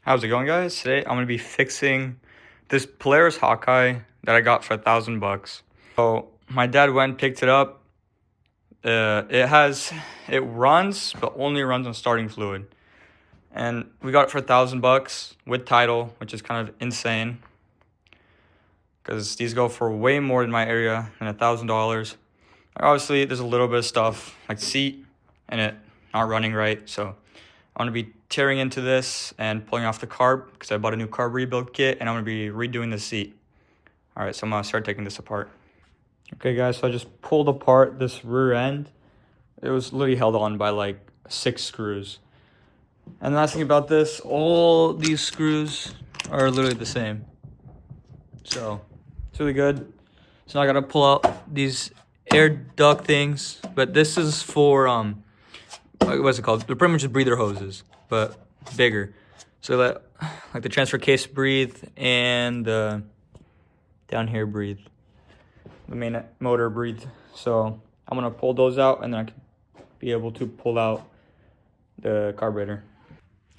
How's it going, guys? Today I'm gonna be fixing this Polaris Hawkeye that I got for $1,000. So my dad went and picked it up. It runs, but only runs on starting fluid. And we got it for $1,000 with title, which is kind of insane because these go for way more in my area than $1,000. Obviously, there's a little bit of stuff like seat and it not running right, so I'm going to be tearing into this and pulling off the carb because I bought a new carb rebuild kit and I'm going to be redoing the seat. All right, so I'm going to start taking this apart. Okay, guys, so I just pulled apart this rear end. It was literally held on by like 6 screws. And the last thing about this, all these screws are literally the same. So it's really good. So now I got to pull out these air duct things, but this is for what's it called? They're pretty much just breather hoses, but bigger. So that like the transfer case breathe and the down here breathe. The main motor breathe. So I'm gonna pull those out and then I can be able to pull out the carburetor.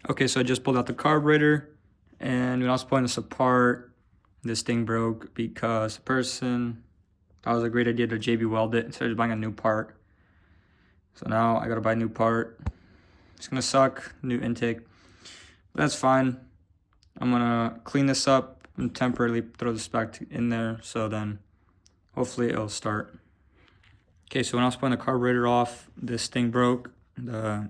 Okay, so I just pulled out the carburetor, and when I was pulling this apart, this thing broke because the person thought it was a great idea to JB weld it instead of buying a new part. So now I gotta buy a new part. It's gonna suck, new intake. But that's fine. I'm gonna clean this up and temporarily throw this back in there, so then hopefully it'll start. Okay, so when I was pulling the carburetor off, this thing broke, the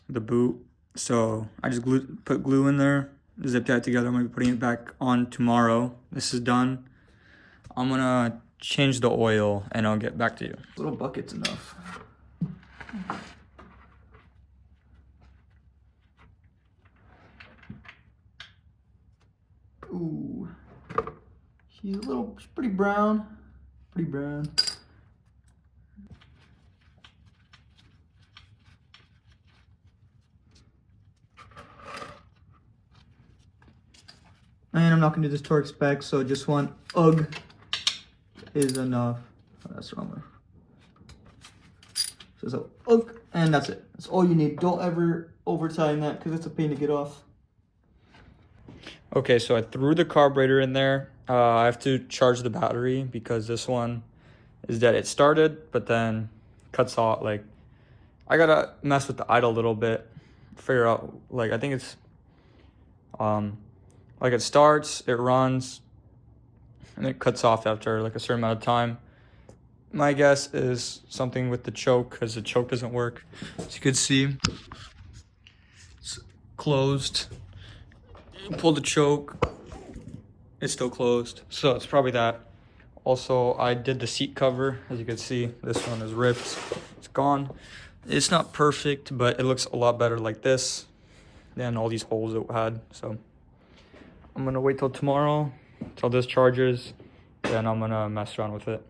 boot. So I just put glue in there, zip that together. I'm gonna be putting it back on tomorrow. This is done. I'm gonna change the oil and I'll get back to you. Little bucket's enough. Ooh, she's pretty brown. Pretty brown. And I'm not gonna do this torque spec, so just one UG is enough. Oh, that's wrong. So UG, and that's it. That's all you need. Don't ever over tighten that because it's a pain to get off. Okay, so I threw the carburetor in there. I have to charge the battery because this one is dead. It started, but then cuts off. Like, I gotta mess with the idle a little bit, figure out, like, I think it's, like it starts, it runs, and it cuts off after like a certain amount of time. My guess is something with the choke, because the choke doesn't work. As you can see, it's closed. Pull the choke, it's still closed, so it's probably that. Also, I did the seat cover. As you can see, this one is ripped, it's gone. It's not perfect, but it looks a lot better like this than all these holes it had. So I'm gonna wait till tomorrow till this charges, then I'm gonna mess around with it.